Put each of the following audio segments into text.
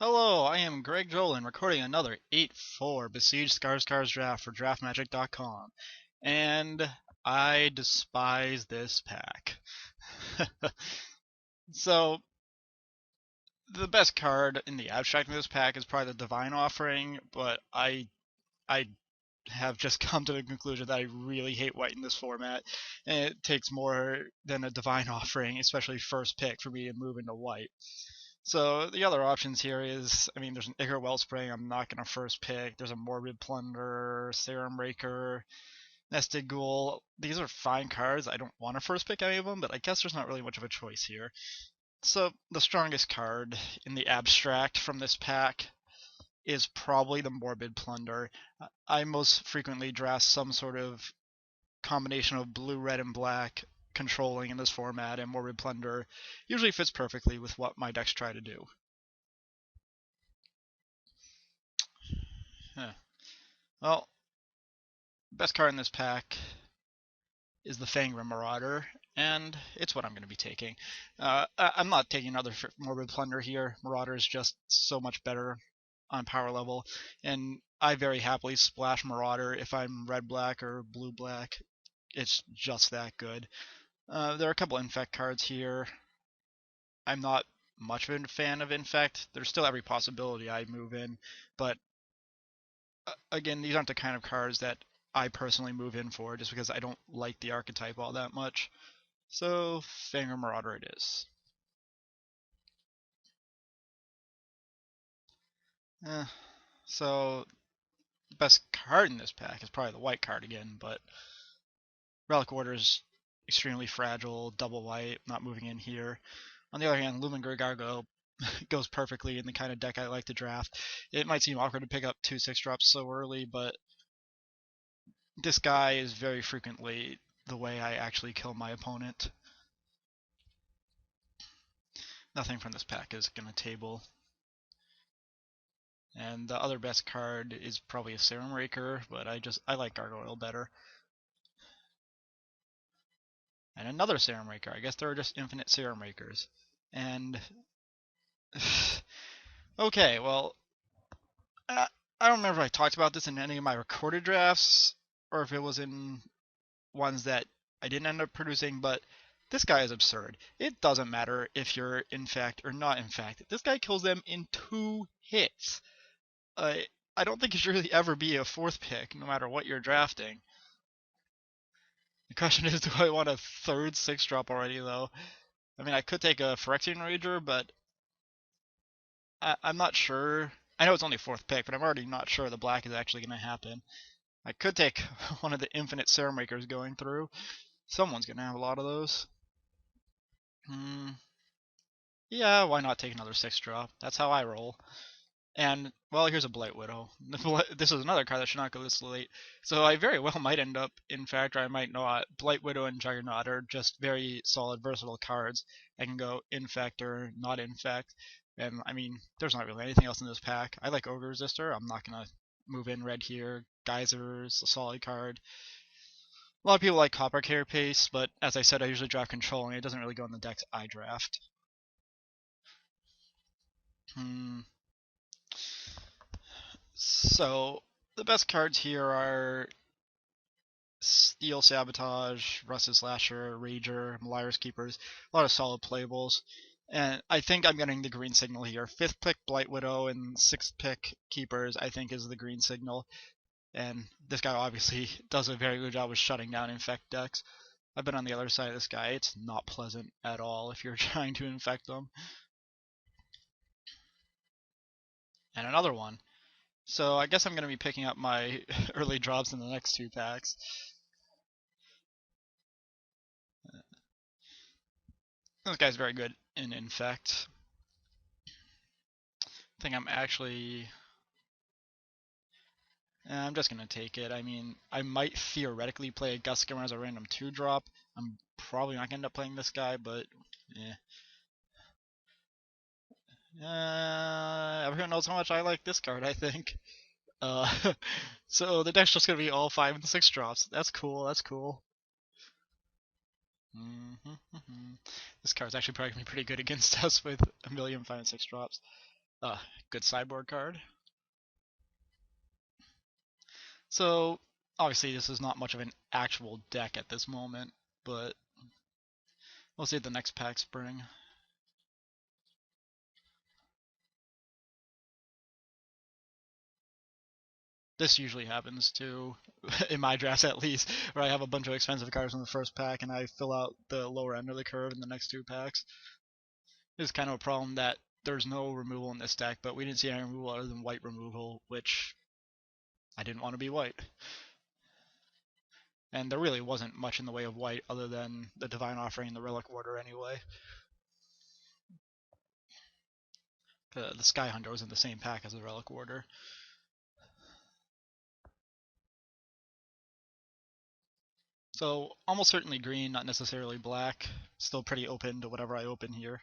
Hello, I am Greg Jolin recording another 8-4 Besieged Scars draft for DraftMagic.com. And I despise this pack. So, the best card in the abstract of this pack is probably the Divine Offering, but I have just come to the conclusion that I really hate white in this format. And it takes more than a Divine Offering, especially first pick, for me to move into white. So the other options here is, there's an Ichor Wellspring I'm not going to first pick. There's a Morbid Plunder, Serum Raker, Nested Ghoul. These are fine cards. I don't want to first pick any of them, but I guess there's not really much of a choice here. So the strongest card in the abstract from this pack is probably the Morbid Plunder. I most frequently draft some sort of combination of blue, red, and black controlling in this format, and Morbid Plunder usually fits perfectly with what my decks try to do. Huh. Well, best card in this pack is the Fangrim Marauder, and it's what I'm going to be taking. I'm not taking another Morbid Plunder here. Marauder is just so much better on power level, and I very happily splash Marauder if I'm red-black or blue-black. It's just that good. There are a couple Infect cards here. I'm not much of a fan of Infect. There's still every possibility I move in, but again, these aren't the kind of cards that I personally move in for just because I don't like the archetype all that much. So, Fangrim Marauder it is. Eh, so, the best card in this pack is probably the white card again, but Relic Order is extremely fragile, double white, not moving in here. On the other hand, Lumen Gargoyle goes perfectly in the kind of deck I like to draft. It might seem awkward to pick up 2/6 drops so early, but this guy is very frequently the way I actually kill my opponent. Nothing from this pack is going to table. And the other best card is probably a Serum Raker, but I like Gargoyle better. And another Serum Raker. I guess there are just infinite Serum Rakers. And okay, well, I don't remember if I talked about this in any of my recorded drafts or if it was in ones that I didn't end up producing, but this guy is absurd. It doesn't matter if you're infect or not infect. This guy kills them in 2 hits. I don't think it should really ever be a 4th pick, no matter what you're drafting. The question is, do I want a 3rd 6-drop already, though? I could take a Phyrexian Rager, but I'm not sure. I know it's only 4th pick, but I'm already not sure the black is actually going to happen. I could take one of the infinite Serum Makers going through. Someone's going to have a lot of those. Yeah, why not take another 6-drop? That's how I roll. And, well, here's a Blight Widow. This is another card that should not go this late. So I very well might end up, in fact, or I might not. Blight Widow and Juggernaut are just very solid, versatile cards. I can go infect or not infect. And, there's not really anything else in this pack. I like Ogre Resistor. I'm not going to move in red here. Geyser's a solid card. A lot of people like Copper Carapace, but as I said, I usually draft Control, and it doesn't really go in the decks I draft. So, the best cards here are Steel Sabotage, Rusted Slasher, Rager, Malira's Keepers. A lot of solid playables. And I think I'm getting the green signal here. 5th pick Blight Widow and 6th pick Keepers, I think, is the green signal. And this guy obviously does a very good job of shutting down infect decks. I've been on the other side of this guy. It's not pleasant at all if you're trying to infect them. And another one. So I guess I'm going to be picking up my early drops in the next 2 packs. This guy's very good in infect. I think I'm just gonna take it. I might theoretically play a Gust Skimmer as a random 2-drop. I'm probably not gonna end up playing this guy, but yeah. Everyone knows how much I like this card, I think. Uh, so the deck's just gonna be all 5 and 6 drops. That's cool. That's cool. This card's actually probably gonna be pretty good against us with a million 5 and 6 drops. Good sideboard card. So obviously this is not much of an actual deck at this moment, but we'll see what the next packs bring. This usually happens too, in my drafts at least, where I have a bunch of expensive cards in the first pack and I fill out the lower end of the curve in the next two packs. It's kind of a problem that there's no removal in this deck, but we didn't see any removal other than white removal, which I didn't want to be white. And there really wasn't much in the way of white other than the Divine Offering and the Relic Warder anyway. The Sky Hunter was in the same pack as the Relic Warder. So almost certainly green, not necessarily black. Still pretty open to whatever I open here.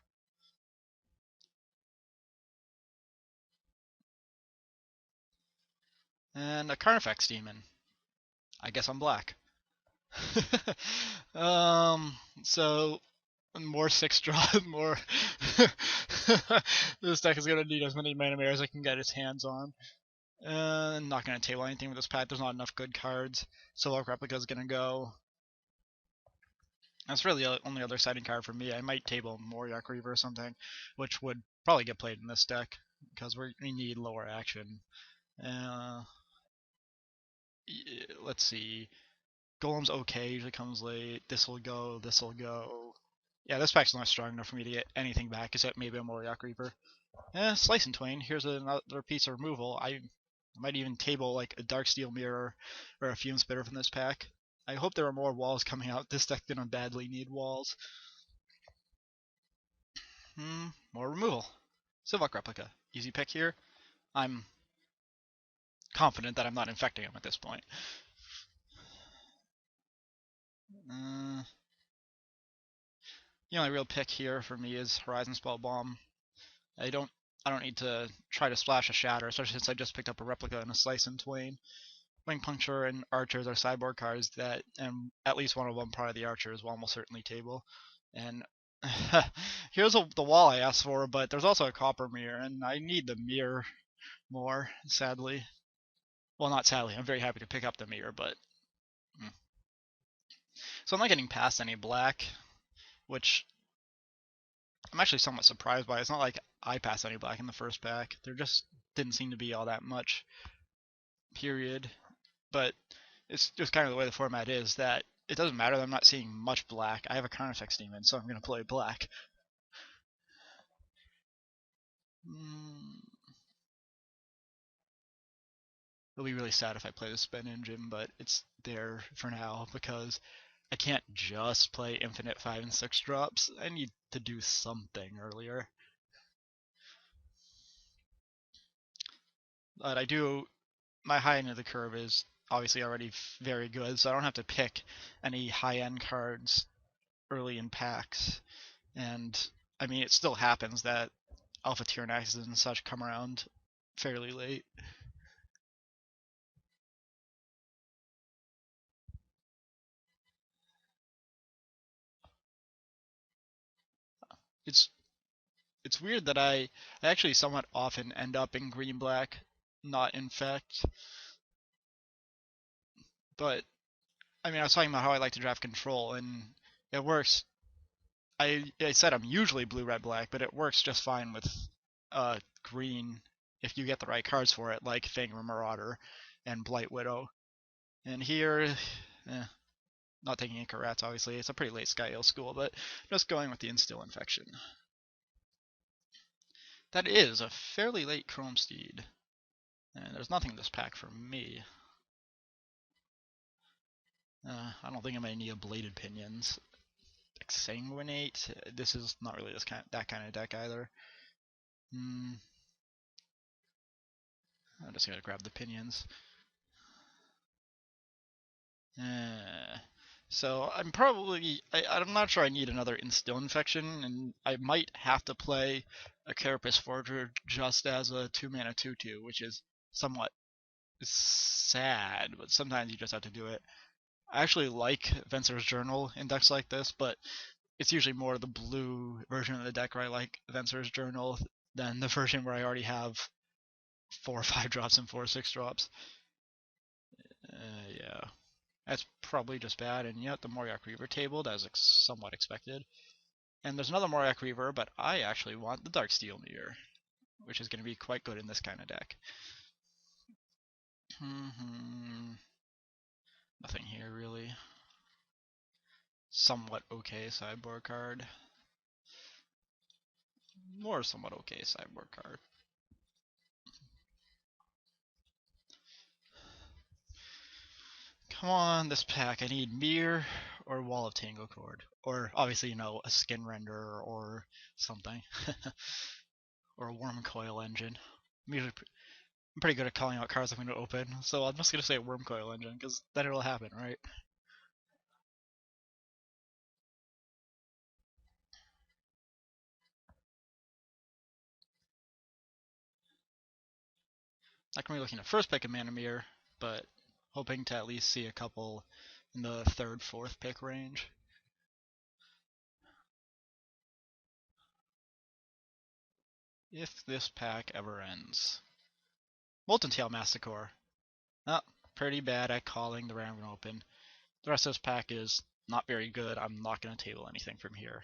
And a Carnifex Demon. I guess I'm black. So more 6 draw, more. This deck is gonna need as many mana mirrors as I can get its hands on. Not gonna table anything with this pack. There's not enough good cards. Solar Replica is gonna go. That's really the only other siding card for me. I might table Moriark Reaver or something, which would probably get played in this deck because we need lower action. Let's see. Golem's okay, usually comes late. This'll go, this'll go. Yeah, this pack's not strong enough for me to get anything back except maybe a Moriark Reaper. Slice and Twain. Here's another piece of removal. I might even table like a Darksteel Mirror or a Fume Spitter from this pack. I hope there are more walls coming out. This deck's gonna badly need walls. More removal. Sylvok Replica. Easy pick here. I'm confident that I'm not infecting him at this point. The only real pick here for me is Horizon Spell Bomb. I don't need to try to splash a Shatter, especially since I just picked up a Replica and a Slice and Twain. Wing Puncture and Archers are sideboard cards that, and at least one of them, probably the Archers, will almost certainly table. And here's the wall I asked for, but there's also a Copper Mirror, and I need the mirror more, sadly. Well, not sadly, I'm very happy to pick up the mirror, but... So I'm not getting past any black, which I'm actually somewhat surprised by. It's not like I passed any black in the first pack. There just didn't seem to be all that much, period. But it's just kind of the way the format is that it doesn't matter that I'm not seeing much black. I have a Carnifex Demon, so I'm going to play black. It'll be really sad if I play the Spin Engine, but it's there for now because I can't just play infinite 5 and 6 drops. I need to do something earlier. But I do, my high end of the curve is obviously already very good, so I don't have to pick any high end cards early in packs. And I mean, it still happens that Alpha Tyrannixes and such come around fairly late. It's weird that I actually somewhat often end up in green black, not infect. But I mean, I was talking about how I like to draft control, and it works. I said I'm usually blue red black, but it works just fine with green if you get the right cards for it, like Fangor Marauder and Blight Widow. And here, not taking Inca obviously. It's a pretty late Sky School, but just going with the Instill Infection. That is a fairly late Chrome Steed. And there's nothing in this pack for me. I don't think I'm going to need a Bladed Pinions. Exsanguinate? This is not really that kind of deck either. I'm just going to grab the Pinions. So I'm probably, I'm not sure I need another Instill Infection, and I might have to play a Carapace Forger just as a 2-mana 2/2, which is somewhat sad, but sometimes you just have to do it. I actually like Venser's Journal in decks like this, but it's usually more the blue version of the deck where I like Venser's Journal. than the version where I already have 4 or 5 drops and 4 or 6 drops. Yeah, that's probably just bad, and yet the Moriak Reaver tabled as somewhat expected. And there's another Moriak Reaver, but I actually want the Darksteel Mirror, which is going to be quite good in this kind of deck. Nothing here really. Somewhat okay sideboard card. More somewhat okay sideboard card. Come on, this pack. I need Mirror or Wall of Tango Cord. Or, obviously, you know, a Skin Render or something. Or a Worm Coil Engine. I'm pretty good at calling out cards I'm going to open, so I'm just going to say Worm Coil Engine, because then it'll happen, right? Not going to be looking to first pick a Mana Mirror, but hoping to at least see a couple in the 3rd, 4th pick range. If this pack ever ends. Molten Tail Masticore. Oh, pretty bad at calling the round open. The rest of this pack is not very good. I'm not going to table anything from here.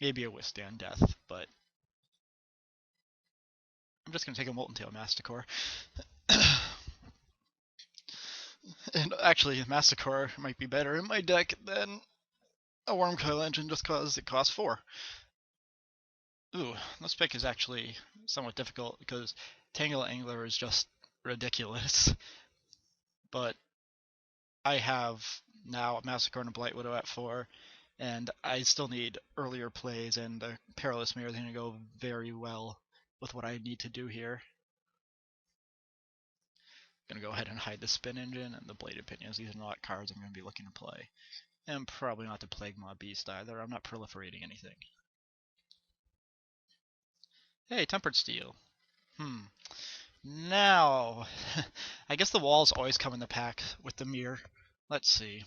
Maybe a Withstand Death, but I'm just going to take a Molten Tail Masticore. And actually, Masticore might be better in my deck than a Worm Coil Engine just because it costs 4. Ooh, this pick is actually somewhat difficult because Tangle Angler is just ridiculous. But I have now a Massacre and a Blight Widow at 4, and I still need earlier plays, and the Perilous Mirror is going to go very well with what I need to do here. I'm going to go ahead and hide the Spin Engine and the Bladed Pinions. These are not cards I'm going to be looking to play. And probably not the Plague Mob Beast either. I'm not proliferating anything. Hey, Tempered Steel. Now, I guess the walls always come in the pack with the mirror. Let's see.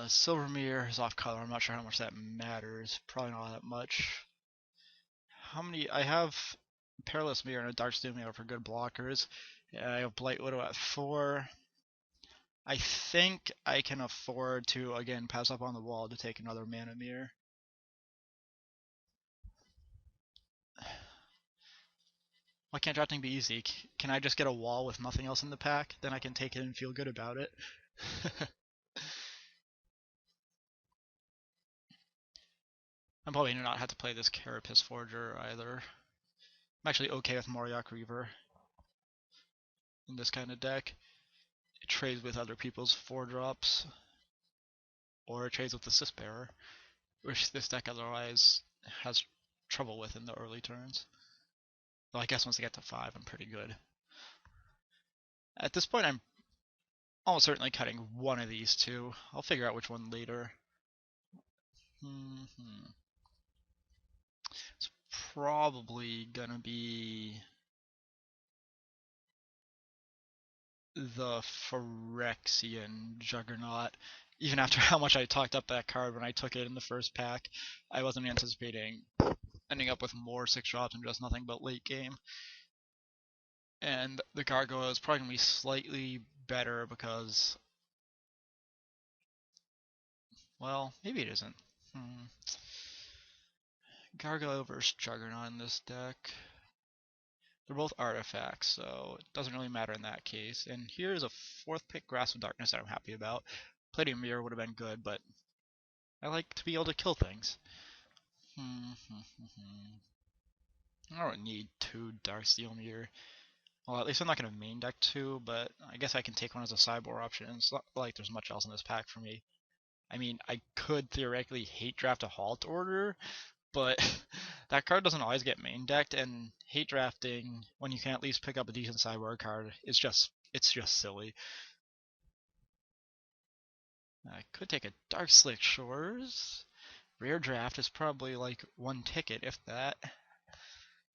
Silver Mirror is off color. I'm not sure how much that matters. Probably not that much. How many? I have Perilous Mirror and a Darksteel Mirror for good blockers. I have Blight Widow at 4. I think I can afford to, again, pass up on the wall to take another Mana Mirror. Why can't drafting be easy? Can I just get a wall with nothing else in the pack? Then I can take it and feel good about it. I'm probably gonna not have to play this Carapace Forger either. I'm actually okay with Moriak Reaver in this kind of deck. It trades with other people's 4-drops, or it trades with the Sysbearer, which this deck otherwise has trouble with in the early turns. Though I guess once I get to 5, I'm pretty good. At this point, I'm almost certainly cutting one of these two. I'll figure out which one later. It's probably gonna be the Phyrexian Juggernaut. Even after how much I talked up that card when I took it in the first pack, I wasn't anticipating ending up with more 6-drops and just nothing but late game. And the Gargoyle is probably going to be slightly better because, well, maybe it isn't. Gargoyle versus Juggernaut in this deck. They're both artifacts, so it doesn't really matter in that case. And here's a 4th pick Grasp of Darkness that I'm happy about. Palladium Mirror would have been good, but I like to be able to kill things. I don't need 2 Darksteel Mirror. Well, at least I'm not going to main deck 2, but I guess I can take one as a sideboard option. It's not like there's much else in this pack for me. I mean, I could theoretically hate draft a Halt Order, but that card doesn't always get main decked, and hate drafting when you can at least pick up a decent sideboard card is just silly. I could take a Dark Slick Shores. Rare draft is probably like 1 ticket, if that.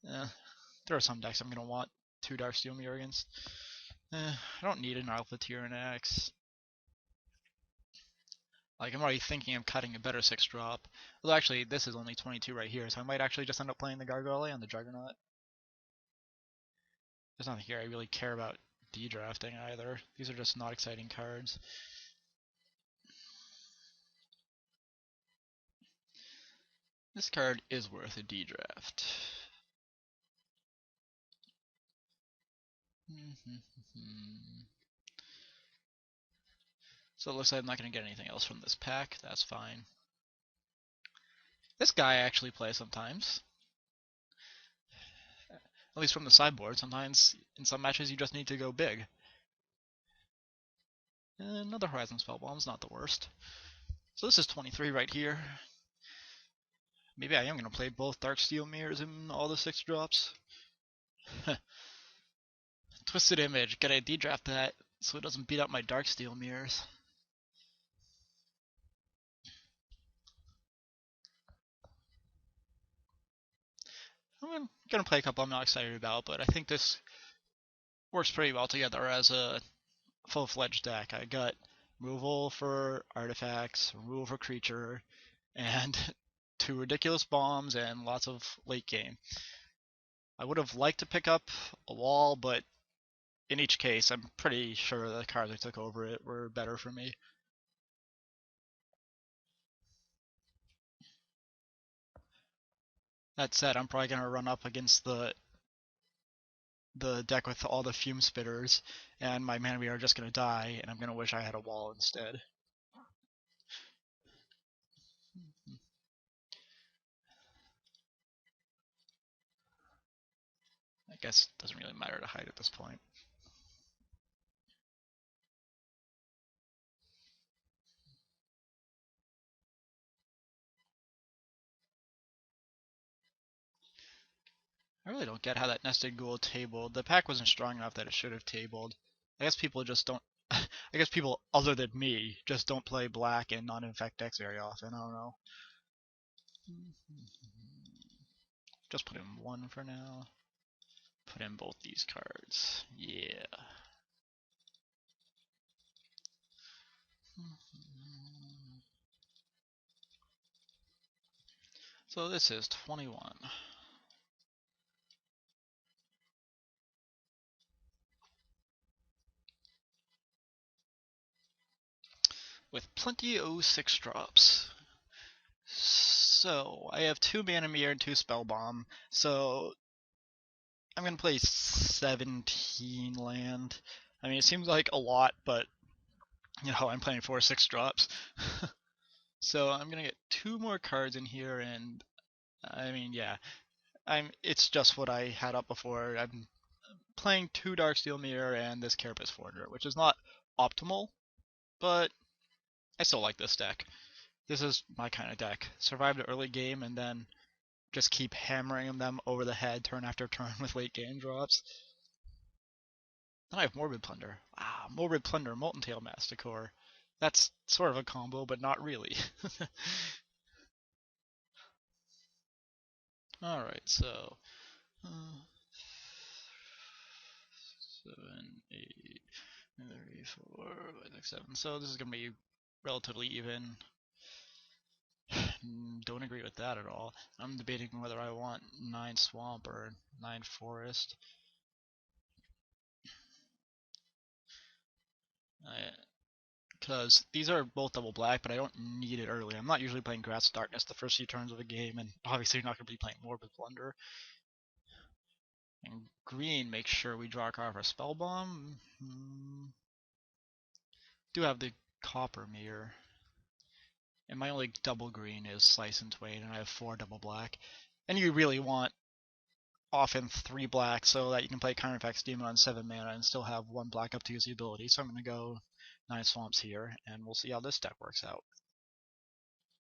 There are some decks I'm going to want 2 Darksteel Mirror against. I don't need an Alpha Tyrannax. Like, I'm already thinking of cutting a better 6-drop. Although, actually, this is only 22 right here, so I might actually just end up playing the Gargoyle and the Juggernaut. There's nothing here I really care about de-drafting either. These are just not exciting cards. This card is worth a de-draft. So it looks like I'm not going to get anything else from this pack. That's fine. This guy I actually play sometimes. At least from the sideboard. Sometimes in some matches you just need to go big. Another Horizon Spellbomb's not the worst. So this is 23 right here. Maybe I am going to play both Darksteel Mirrors and all the 6-drops. Twisted Image. Gotta de-draft that so it doesn't beat up my Darksteel Mirrors. I'm going to play a couple I'm not excited about, but I think this works pretty well together as a full-fledged deck. I got removal for artifacts, removal for creature, and 2 ridiculous bombs and lots of late game. I would have liked to pick up a wall, but in each case, I'm pretty sure the cards I took over it were better for me. That said, I'm probably going to run up against the deck with all the fume spitters, and my mana are just going to die, and I'm going to wish I had a wall instead. I guess it doesn't really matter to hide at this point. I really don't get how that nested ghoul tabled. The pack wasn't strong enough that it should have tabled. I guess people just don't. I guess people other than me just don't play black and non-infect decks very often. I don't know. Just put in 1 for now. Put in both these cards. Yeah. So this is 21. With plenty of 6-drops. So I have 2 Mana Mirror and 2 Spellbomb. So I'm gonna play 17 land. I mean, it seems like a lot, but you know, I'm playing 4 6-drops. So I'm gonna get 2 more cards in here, and I mean, yeah, it's just what I had up before. I'm playing 2 Darksteel Mirror and this Carapace Forger, which is not optimal, but I still like this deck. This is my kind of deck. Survive the early game and then just keep hammering them over the head turn after turn with late game drops. Then I have Morbid Plunder. Morbid Plunder, Molten Tail Masticore. That's sort of a combo, but not really. Alright, so 7, 8, 3, 4, 5, 6, 7. So this is going to be relatively even. Don't agree with that at all. I'm debating whether I want 9 Swamp or 9 Forest. Because these are both double black, but I don't need it early. I'm not usually playing Grass of Darkness the first few turns of a game, and obviously you're not going to be playing Morbid Plunder. And green makes sure we draw a card for Spellbomb. Do have the Copper Mirror. And my only double green is Slice and Twain, and I have 4 double black. And you really want often 3 black so that you can play Counterfax Demon on 7 mana and still have 1 black up to use the ability. So I'm going to go 9 Swamps here, and we'll see how this deck works out.